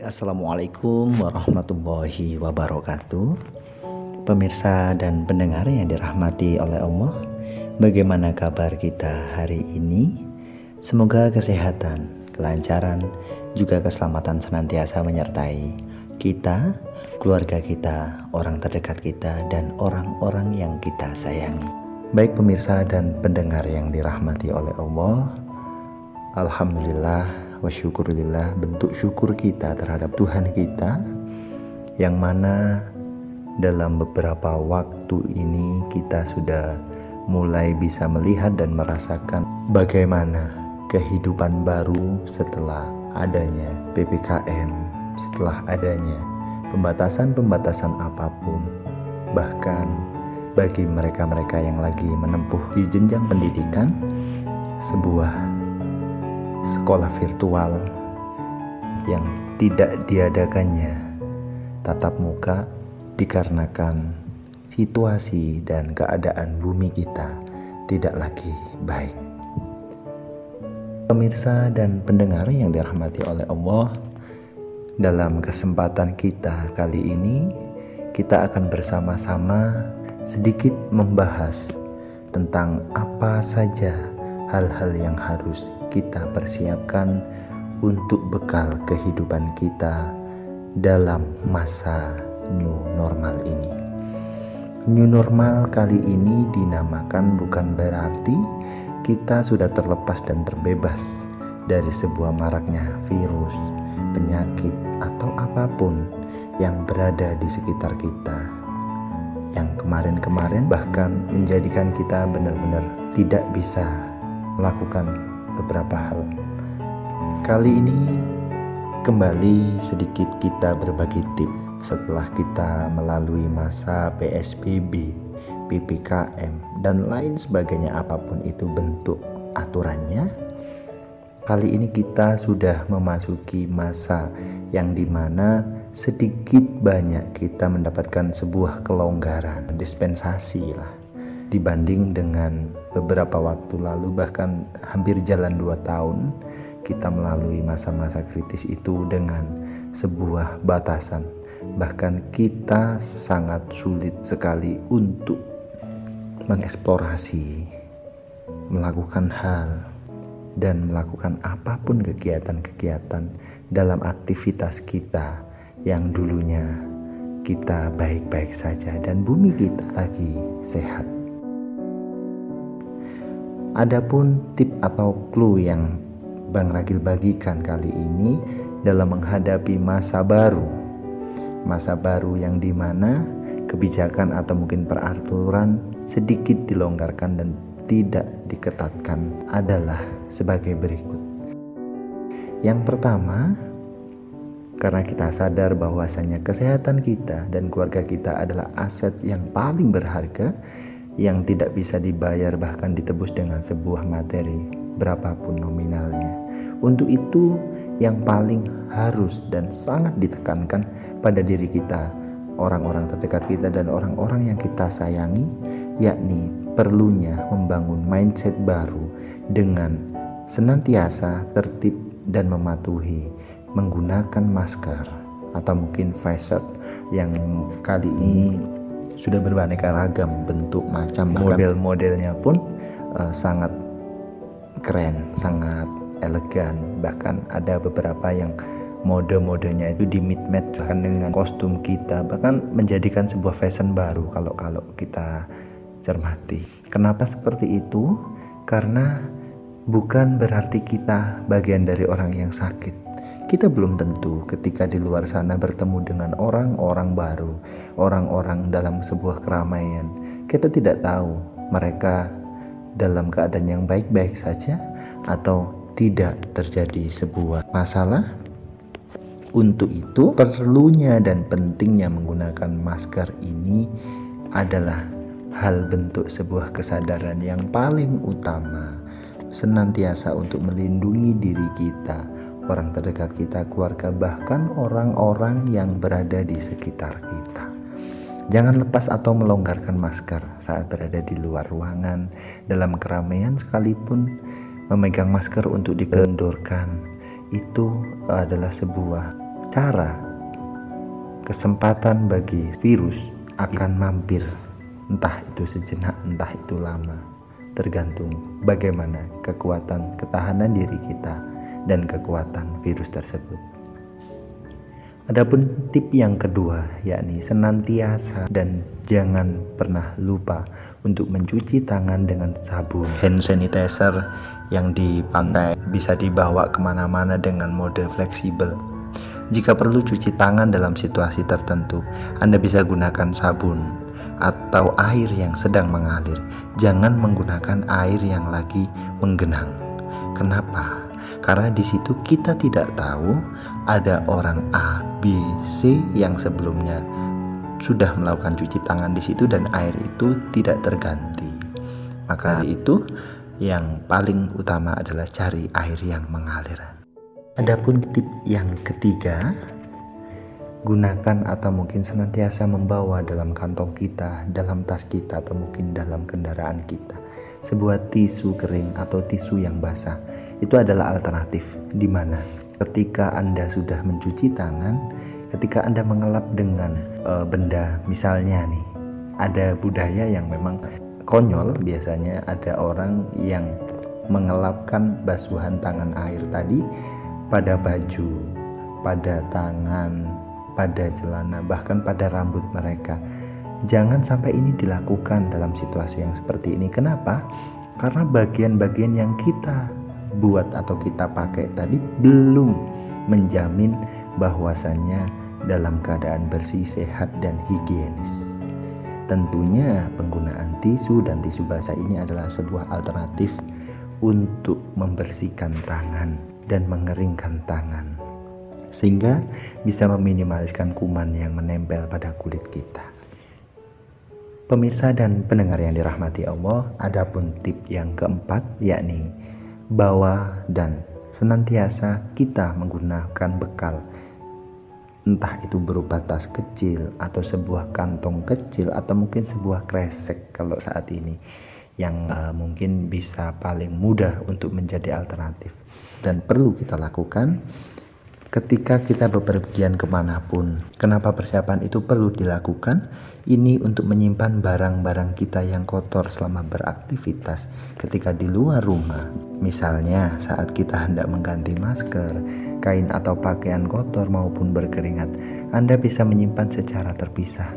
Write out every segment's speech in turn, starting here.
Assalamualaikum warahmatullahi wabarakatuh. Pemirsa dan pendengar yang dirahmati oleh Allah, bagaimana kabar kita hari ini? Semoga kesehatan, kelancaran, juga keselamatan senantiasa menyertai kita, keluarga kita, orang terdekat kita, dan orang-orang yang kita sayangi. Baik pemirsa dan pendengar yang dirahmati oleh Allah, alhamdulillah wa syukurillah, bentuk syukur kita terhadap Tuhan kita yang mana dalam beberapa waktu ini kita sudah mulai bisa melihat dan merasakan bagaimana kehidupan baru setelah adanya PPKM, setelah adanya pembatasan-pembatasan apapun, bahkan bagi mereka-mereka yang lagi menempuh di jenjang pendidikan, sebuah sekolah virtual yang tidak diadakannya tatap muka dikarenakan situasi dan keadaan bumi kita tidak lagi baik. Pemirsa dan pendengar yang dirahmati oleh Allah, dalam kesempatan kita kali ini kita akan bersama-sama sedikit membahas tentang apa saja hal-hal yang harus kita persiapkan untuk bekal kehidupan kita dalam masa new normal ini. New normal kali ini dinamakan bukan berarti kita sudah terlepas dan terbebas dari sebuah maraknya virus, penyakit, atau apapun yang berada di sekitar kita, yang kemarin-kemarin bahkan menjadikan kita benar-benar tidak bisa melakukan beberapa hal. Kali ini kembali sedikit kita berbagi tips setelah kita melalui masa PSBB, PPKM, dan lain sebagainya, apapun itu bentuk aturannya. Kali ini kita sudah memasuki masa yang dimana sedikit banyak kita mendapatkan sebuah kelonggaran, dispensasi lah, dibanding dengan beberapa waktu lalu, bahkan hampir jalan 2 tahun kita melalui masa-masa kritis itu dengan sebuah batasan. Bahkan kita sangat sulit sekali untuk mengeksplorasi, melakukan hal, dan melakukan apapun kegiatan-kegiatan dalam aktivitas kita yang dulunya kita baik-baik saja dan bumi kita lagi sehat. Adapun tip atau clue yang Bang Ragil bagikan kali ini dalam menghadapi masa baru yang dimana kebijakan atau mungkin peraturan sedikit dilonggarkan dan tidak diketatkan adalah sebagai berikut. Yang pertama, karena kita sadar bahwasanya kesehatan kita dan keluarga kita adalah aset yang paling berharga, yang tidak bisa dibayar bahkan ditebus dengan sebuah materi berapapun nominalnya. Untuk itu yang paling harus dan sangat ditekankan pada diri kita, orang-orang terdekat kita dan orang-orang yang kita sayangi, yakni perlunya membangun mindset baru dengan senantiasa tertib dan mematuhi menggunakan masker atau mungkin face shield yang kali ini sudah beraneka ragam bentuk, macam, model-modelnya pun sangat keren, sangat elegan. Bahkan ada beberapa yang mode-modenya itu di mid-match dengan kostum kita, bahkan menjadikan sebuah fashion baru kalau kita cermati. Kenapa seperti itu? Karena bukan berarti kita bagian dari orang yang sakit. Kita belum tentu ketika di luar sana bertemu dengan orang-orang baru, orang-orang dalam sebuah keramaian. Kita tidak tahu mereka dalam keadaan yang baik-baik saja atau tidak terjadi sebuah masalah. Untuk itu perlunya dan pentingnya menggunakan masker ini adalah hal bentuk sebuah kesadaran yang paling utama, senantiasa untuk melindungi diri kita, orang terdekat kita, keluarga, bahkan orang-orang yang berada di sekitar kita. Jangan lepas atau melonggarkan masker saat berada di luar ruangan, dalam keramaian sekalipun. Memegang masker untuk dikendorkan itu adalah sebuah cara, kesempatan bagi virus akan mampir, entah itu sejenak, entah itu lama, tergantung bagaimana kekuatan ketahanan diri kita dan kekuatan virus tersebut. Adapun tip yang kedua, yakni senantiasa dan jangan pernah lupa untuk mencuci tangan dengan sabun. Hand sanitizer yang dipakai bisa dibawa kemana-mana dengan mode fleksibel. Jika perlu cuci tangan dalam situasi tertentu, Anda bisa gunakan sabun atau air yang sedang mengalir. Jangan menggunakan air yang lagi menggenang. Kenapa? Karena di situ kita tidak tahu ada orang A, B, C yang sebelumnya sudah melakukan cuci tangan di situ dan air itu tidak terganti. Maka itu yang paling utama adalah cari air yang mengalir. Adapun tip yang ketiga, gunakan atau mungkin senantiasa membawa dalam kantong kita, dalam tas kita, atau mungkin dalam kendaraan kita sebuah tisu kering atau tisu yang basah. Itu adalah alternatif, di mana ketika Anda sudah mencuci tangan, ketika Anda mengelap dengan benda, misalnya nih, ada budaya yang memang konyol, biasanya ada orang yang mengelapkan basuhan tangan air tadi pada baju, pada tangan, pada celana, bahkan pada rambut mereka. Jangan sampai ini dilakukan dalam situasi yang seperti ini. Kenapa? Karena bagian-bagian yang kita buat atau kita pakai tadi belum menjamin bahwasannya dalam keadaan bersih, sehat, dan higienis. Tentunya penggunaan tisu dan tisu basah ini adalah sebuah alternatif untuk membersihkan tangan dan mengeringkan tangan, sehingga bisa meminimaliskan kuman yang menempel pada kulit kita. Pemirsa dan pendengar yang dirahmati Allah, adapun tip yang keempat, yakni bawa dan senantiasa kita menggunakan bekal, entah itu berupa tas kecil atau sebuah kantong kecil atau mungkin sebuah kresek kalau saat ini, yang mungkin bisa paling mudah untuk menjadi alternatif dan perlu kita lakukan ketika kita bepergian kemanapun. Kenapa persiapan itu perlu dilakukan? Ini untuk menyimpan barang-barang kita yang kotor selama beraktivitas ketika di luar rumah. Misalnya saat kita hendak mengganti masker, kain atau pakaian kotor maupun berkeringat, Anda bisa menyimpan secara terpisah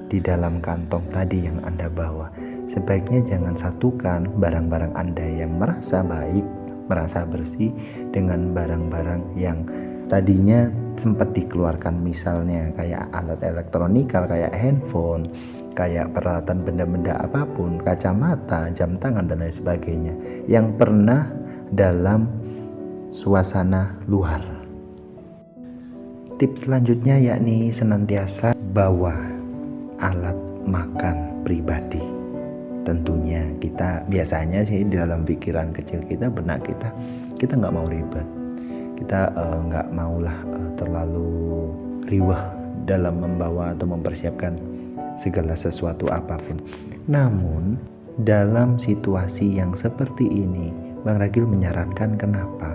di dalam kantong tadi yang Anda bawa. Sebaiknya jangan satukan barang-barang Anda yang merasa baik, merasa bersih dengan barang-barang yang tadinya sempat dikeluarkan, misalnya kayak alat elektronikal, kayak handphone, kayak peralatan benda-benda apapun, kacamata, jam tangan, dan lain sebagainya yang pernah dalam suasana luar. Tips selanjutnya yakni senantiasa bawa alat makan pribadi. Tentunya kita biasanya sih di dalam pikiran kecil kita, benak kita nggak mau ribet. Kita nggak maulah terlalu riwah dalam membawa atau mempersiapkan segala sesuatu apapun. Namun dalam situasi yang seperti ini, Bang Ragil menyarankan kenapa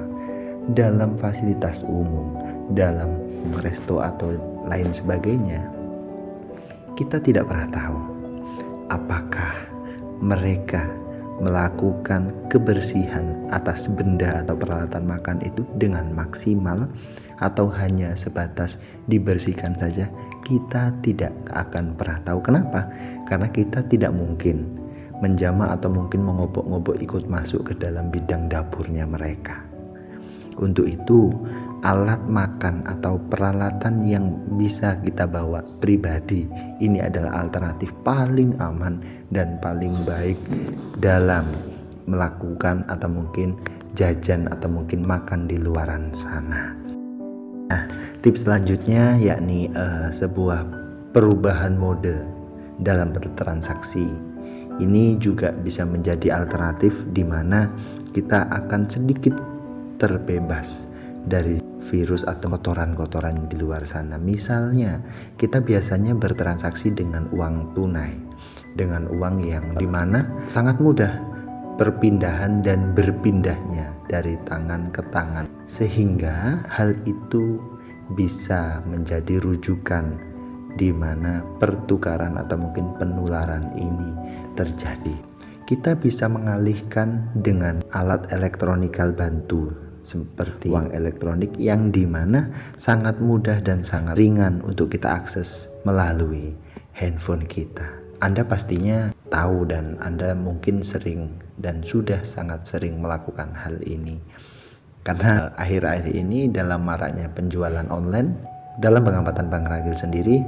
dalam fasilitas umum, dalam resto atau lain sebagainya, kita tidak pernah tahu apakah mereka melakukan kebersihan atas benda atau peralatan makan itu dengan maksimal atau hanya sebatas dibersihkan saja. Kita tidak akan pernah tahu. Kenapa? Karena kita tidak mungkin menjamah atau mungkin mengobok-ngobok ikut masuk ke dalam bidang dapurnya mereka. Untuk itu, alat makan atau peralatan yang bisa kita bawa pribadi ini adalah alternatif paling aman dan paling baik dalam melakukan atau mungkin jajan atau mungkin makan di luaran sana. Nah, tips selanjutnya yakni sebuah perubahan mode dalam bertransaksi. Ini juga bisa menjadi alternatif di mana kita akan sedikit terbebas dari virus atau kotoran-kotoran di luar sana. Misalnya, kita biasanya bertransaksi dengan uang tunai, dengan uang yang dimana sangat mudah perpindahan dan berpindahnya dari tangan ke tangan, sehingga hal itu bisa menjadi rujukan di mana pertukaran atau mungkin penularan ini terjadi. Kita bisa mengalihkan dengan alat elektronikal bantu seperti uang elektronik yang dimana sangat mudah dan sangat ringan untuk kita akses melalui handphone kita. Anda pastinya tahu dan Anda mungkin sering dan sudah sangat sering melakukan hal ini. Karena akhir-akhir ini dalam maraknya penjualan online, dalam pengamatan Bang Ragil sendiri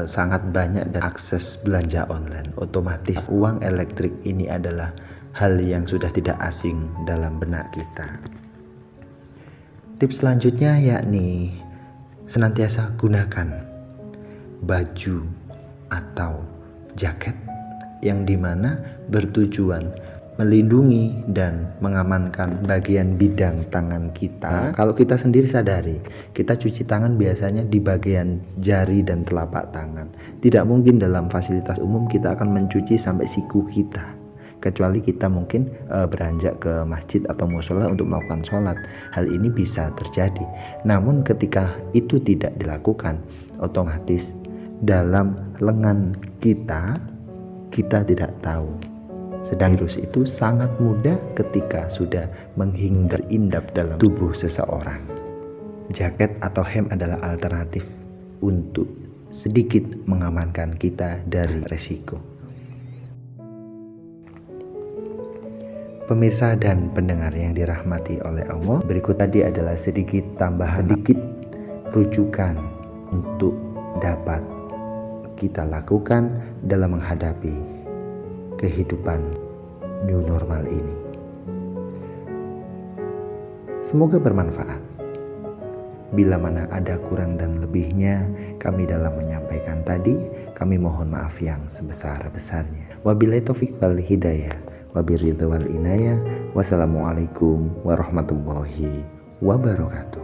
sangat banyak dan akses belanja online. Otomatis uang elektrik ini adalah hal yang sudah tidak asing dalam benak kita. Tips selanjutnya yakni senantiasa gunakan baju atau jaket yang dimana bertujuan melindungi dan mengamankan bagian bidang tangan kita. Kalau kita sendiri sadari, kita cuci tangan biasanya di bagian jari dan telapak tangan. Tidak mungkin dalam fasilitas umum kita akan mencuci sampai siku kita. Kecuali kita mungkin beranjak ke masjid atau mushola untuk melakukan sholat. Hal ini bisa terjadi. Namun ketika itu tidak dilakukan, otomatis dalam lengan kita tidak tahu. Sedang virus itu sangat mudah ketika sudah menghingga-indap dalam tubuh seseorang. Jaket atau hem adalah alternatif untuk sedikit mengamankan kita dari resiko. Pemirsa dan pendengar yang dirahmati oleh Allah, berikut tadi adalah sedikit rujukan untuk dapat kita lakukan dalam menghadapi kehidupan new normal ini. Semoga bermanfaat. Bila mana ada kurang dan lebihnya kami dalam menyampaikan tadi, kami mohon maaf yang sebesar-besarnya. Wabillahi taufiq wal hidayah. Wabiridho wal inayah. Wassalamualaikum warahmatullahi wabarakatuh.